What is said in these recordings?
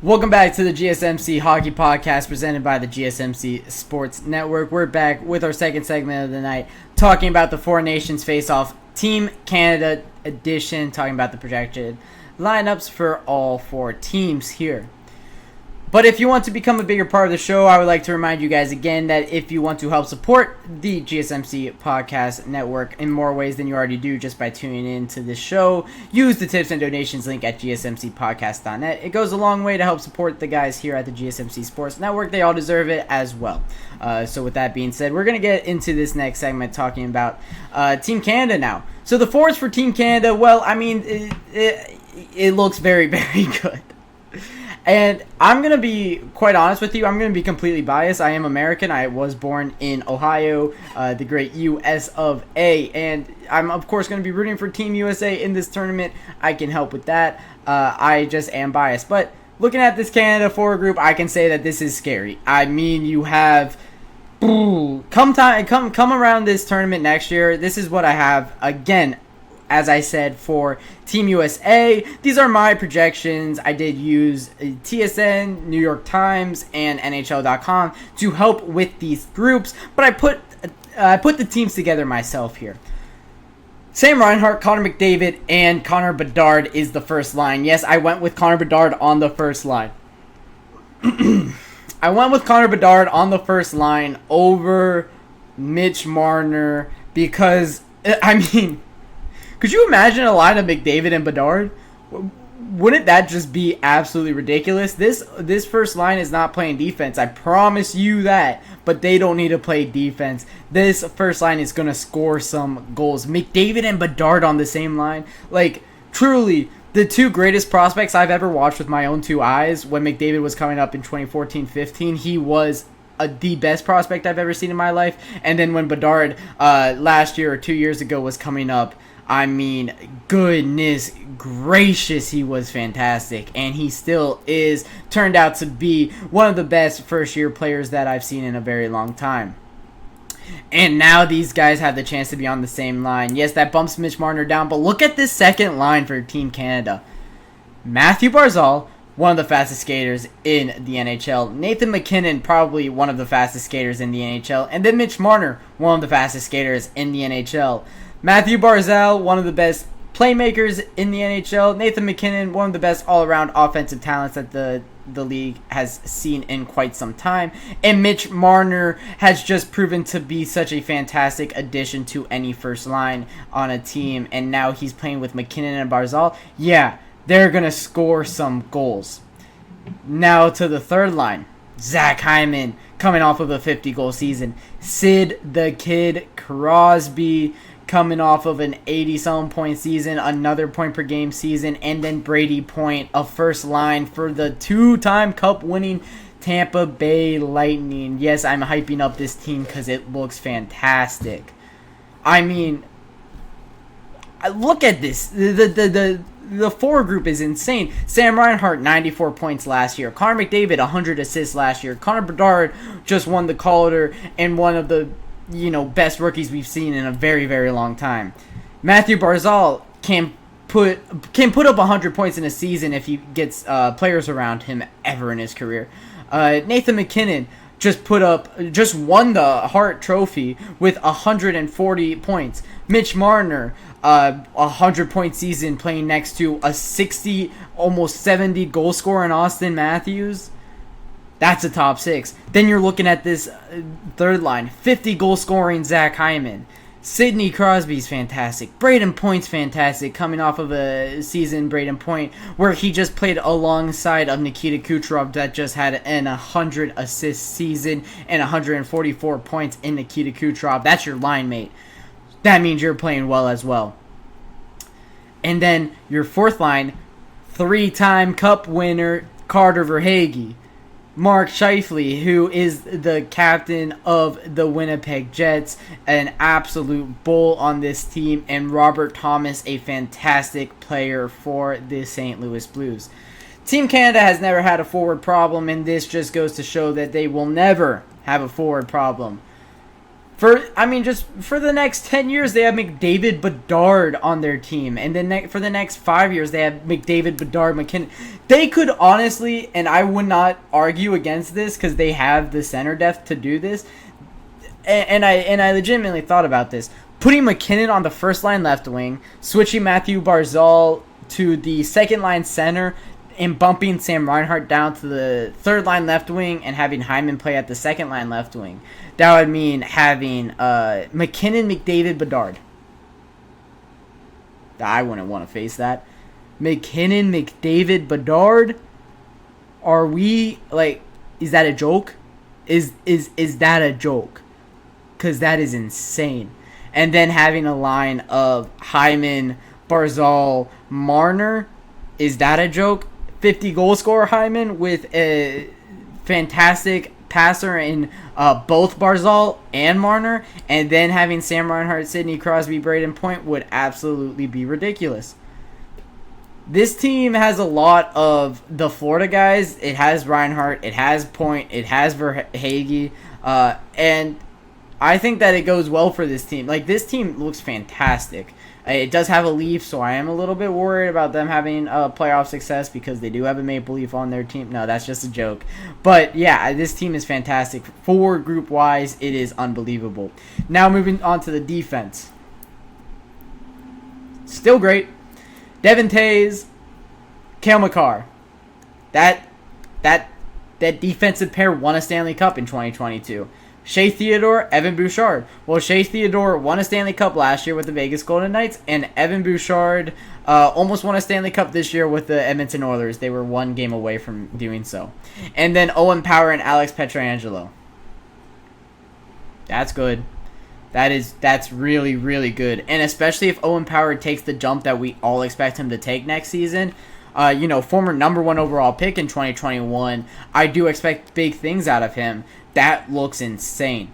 Welcome back to the GSMC Hockey Podcast presented by the GSMC Sports Network. We're back with our second segment of the night, talking about the Four Nations Face-Off Team Canada edition, talking about the projected lineups for all four teams here. But if you want to become a bigger part of the show, I would like to remind you guys again that if you want to help support the GSMC Podcast Network in more ways than you already do just by tuning in to this show, use the tips and donations link at gsmcpodcast.net. It goes a long way to help support the guys here at the GSMC Sports Network. They all deserve it as well. So with that being said, we're going to get into this next segment talking about Team Canada now. So the forwards for Team Canada, well, I mean, it looks very, very good. And I'm going to be quite honest with you. I'm going to be completely biased. I am American. I was born in Ohio, the great US of A. And I'm, of course, going to be rooting for Team USA in this tournament. I can help with that. I just am biased. But looking at this Canada forward group, I can say that this is scary. I mean, you have... Come around this tournament next year, this is what I have. Again, as I said, for Team USA, these are my projections. I did use TSN, New York Times, and NHL.com to help with these groups, but I put the teams together myself here. Sam Reinhart, Connor McDavid, and Connor Bedard is the first line. Yes, I went with Connor Bedard on the first line. I went with Connor Bedard on the first line over Mitch Marner because, I mean... Could you imagine a line of McDavid and Bedard? Wouldn't that just be absolutely ridiculous? This first line is not playing defense. I promise you that. But they don't need to play defense. This first line is going to score some goals. McDavid and Bedard on the same line. Like, truly, the two greatest prospects I've ever watched with my own two eyes. When McDavid was coming up in 2014-15, he was the best prospect I've ever seen in my life. And then when Bedard last year or 2 years ago was coming up, I mean, goodness gracious, he was fantastic. And he still is turned out to be one of the best first-year players that I've seen in a very long time. And now these guys have the chance to be on the same line. Yes, that bumps Mitch Marner down, but look at this second line for Team Canada. Matthew Barzal, one of the fastest skaters in the NHL. Nathan MacKinnon, probably one of the fastest skaters in the NHL. And then Mitch Marner, one of the fastest skaters in the NHL. Matthew Barzal, one of the best playmakers in the NHL. Nathan MacKinnon, one of the best all-around offensive talents that the league has seen in quite some time. And Mitch Marner has just proven to be such a fantastic addition to any first line on a team. And now he's playing with MacKinnon and Barzal. Yeah, they're going to score some goals. Now to the third line. Zach Hyman, coming off of a 50-goal season. Sid the Kid Crosby, coming off of an 80-something point season, another point-per-game season, and then Brady Point, a first line for the two-time Cup-winning Tampa Bay Lightning. Yes, I'm hyping up this team because it looks fantastic. I mean, look at this. The forward group is insane. Sam Reinhart, 94 points last year. Connor McDavid, 100 assists last year. Connor Bedard just won the Calder and one of the best rookies we've seen in a very, very long time. Matthew Barzal can put up 100 points in a season if he gets players around him ever in his career. Nathan MacKinnon just won the Hart Trophy with 140 points. Mitch Marner, 100-point season playing next to a 60, almost 70 goal scorer in Austin Matthews. That's a top six. Then you're looking at this third line. 50 goal scoring Zach Hyman. Sidney Crosby's fantastic. Braden Point's fantastic. Coming off of a season, Braden Point, where he just played alongside of Nikita Kucherov that just had an 100 assist season and 144 points in Nikita Kucherov. That's your line mate. That means you're playing well as well. And then your fourth line, 3-time Cup winner Carter Verhaeghe. Mark Scheifele, who is the captain of the Winnipeg Jets, an absolute bull on this team, and Robert Thomas, a fantastic player for the St. Louis Blues. Team Canada has never had a forward problem, and this just goes to show that they will never have a forward problem. just for the next 10 years, they have McDavid, Bedard on their team. And then for the next 5 years, they have McDavid, Bedard, McKinnon. They could honestly, and I would not argue against this because they have the center depth to do this. And I legitimately thought about this. Putting McKinnon on the first line left wing, switching Matthew Barzal to the second line center, and bumping Sam Reinhart down to the third line left wing and having Hyman play at the second line left wing. That would mean having McKinnon, McDavid, Bedard. I wouldn't want to face that. McKinnon, McDavid, Bedard. Are we is that a joke? Is that a joke? Because that is insane. And then having a line of Hyman, Barzal, Marner. Is that a joke? 50 goal scorer Hyman with a fantastic passer in both Barzal and Marner, and then having Sam Reinhart, Sidney Crosby, Braden Point would absolutely be ridiculous. This team has a lot of the Florida guys. It has Reinhart, it has Point, it has Verhaeghe, and I think that it goes well for this team. This team looks fantastic. It does have a Leaf, so I am a little bit worried about them having playoff success because they do have a Maple Leaf on their team. No, that's just a joke. But yeah, this team is fantastic. For group-wise, it is unbelievable. Now moving on to the defense. Still great. Devin Tays, Cale Makar. That defensive pair won a Stanley Cup in 2022. Shea Theodore, Evan Bouchard. Well, Shea Theodore won a Stanley Cup last year with the Vegas Golden Knights, and Evan Bouchard almost won a Stanley Cup this year with the Edmonton Oilers. They were one game away from doing so. And then Owen Power and Alex Pietrangelo. That's good. That's really, really good. And especially if Owen Power takes the jump that we all expect him to take next season. Former number 1 overall pick in 2021. I do expect big things out of him. That looks insane.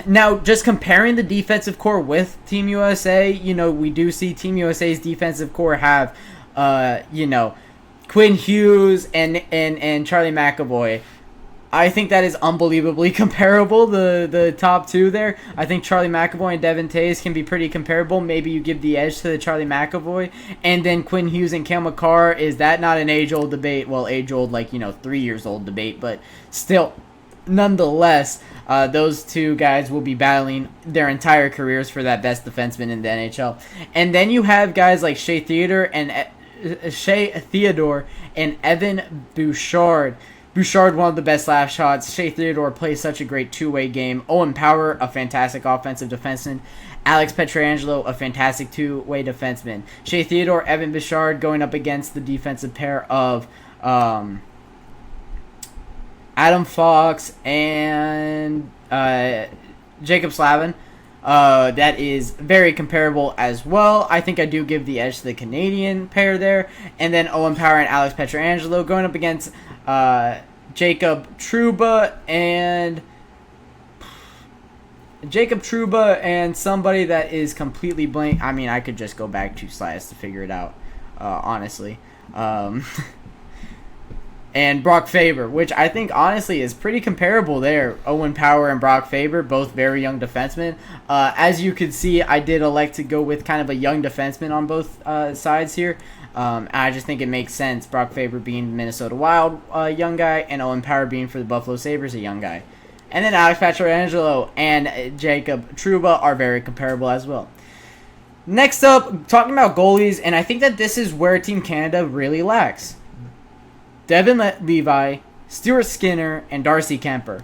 Now, just comparing the defensive core with Team USA, we do see Team USA's defensive core have, Quinn Hughes and Charlie McAvoy. I think that is unbelievably comparable, the top two there. I think Charlie McAvoy and Devin Tays can be pretty comparable. Maybe you give the edge to the Charlie McAvoy. And then Quinn Hughes and Cale Makar, is that not an age-old debate? Well, age-old, 3 years old debate, but still, nonetheless, those two guys will be battling their entire careers for that best defenseman in the NHL. And then you have guys like Shea Theodore and Evan Bouchard. Bouchard, one of the best slap shots. Shea Theodore plays such a great two-way game. Owen Power, a fantastic offensive defenseman. Alex Pietrangelo, a fantastic two-way defenseman. Shea Theodore, Evan Bouchard going up against the defensive pair of Adam Fox and Jacob Slavin. That is very comparable as well. I think I do give the edge to the Canadian pair there. And then Owen Power and Alex Pietrangelo going up against Jacob Trouba and somebody that is completely blank. I mean, I could just go back 2 slides to figure it out, honestly. And Brock Faber, which I think honestly is pretty comparable there. Owen Power and Brock Faber, both very young defensemen. As you can see, I did elect to go with kind of a young defenseman on both sides here. I just think it makes sense. Brock Faber being Minnesota Wild, young guy, and Owen Power being for the Buffalo Sabres, a young guy. And then Alex Pietrangelo and Jacob Trouba are very comparable as well. Next up, talking about goalies, and I think that this is where Team Canada really lacks. Devin Levi, Stuart Skinner, and Darcy Kemper.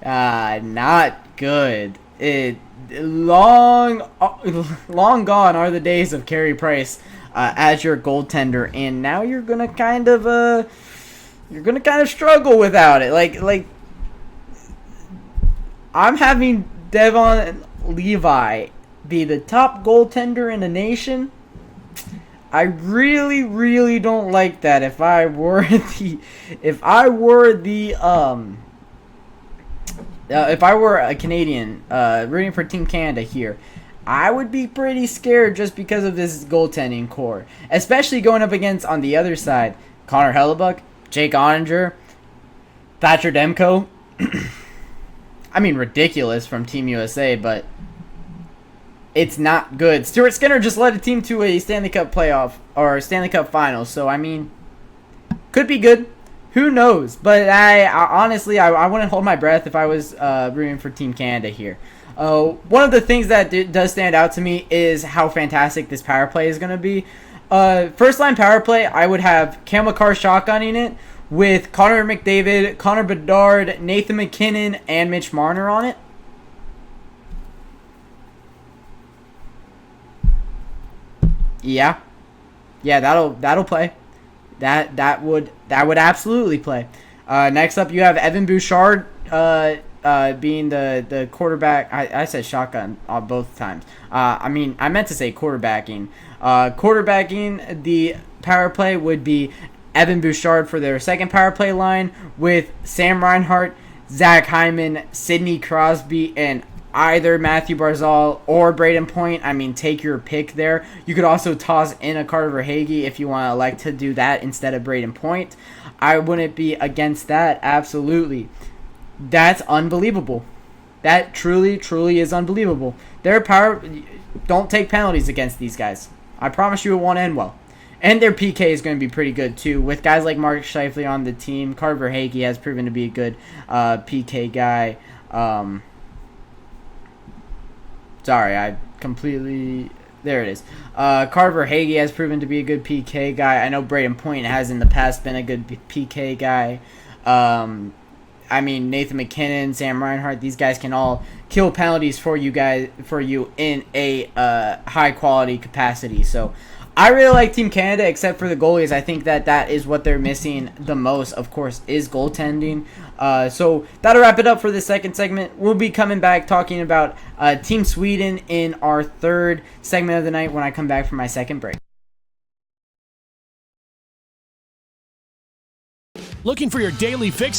Not good. Long gone are the days of Carey Price as your goaltender, and now you're gonna kind of struggle without it. Like I'm having Devon Levi be the top goaltender in the nation. I really, really don't like that. If I were a Canadian rooting for Team Canada here, I would be pretty scared just because of this goaltending core. Especially going up against, on the other side, Connor Hellebuck, Jake Ottinger, Thatcher Demko. I mean, ridiculous from Team USA, but it's not good. Stuart Skinner just led a team to a Stanley Cup playoff or Stanley Cup final, so I mean, could be good. Who knows? But I honestly, I wouldn't hold my breath if I was rooting for Team Canada here. One of the things that does stand out to me is how fantastic this power play is going to be. First line power play, I would have Cale Makar shotgunning it with Connor McDavid, Connor Bedard, Nathan McKinnon, and Mitch Marner on it. Yeah, that'll play. That would absolutely play. Next up, you have Evan Bouchard being the quarterback. I said shotgun both times. I meant to say quarterbacking. Quarterbacking the power play would be Evan Bouchard for their second power play line with Sam Reinhart, Zach Hyman, Sidney Crosby, and either Matthew Barzal or Braden Point. I mean, take your pick there. You could also toss in a Carter Verhaeghe if you want to elect to do that instead of Braden Point. I wouldn't be against that, absolutely. That's unbelievable. That truly is unbelievable. Their power, don't take penalties against these guys. I promise you it won't end well. And their PK is going to be pretty good too. With guys like Mark Scheifele on the team, Carter Verhaeghe has proven to be a good PK guy. Sorry, I completely... There it is. Carter Verhaeghe has proven to be a good PK guy. I know Braden Point has in the past been a good PK guy. I mean, Nathan McKinnon, Sam Reinhart, these guys can all kill penalties for you in a high quality capacity. So I really like Team Canada, except for the goalies. I think that is what they're missing the most, of course, is goaltending. So that'll wrap it up for the second segment. We'll be coming back talking about Team Sweden in our third segment of the night when I come back from my second break. Looking for your daily fix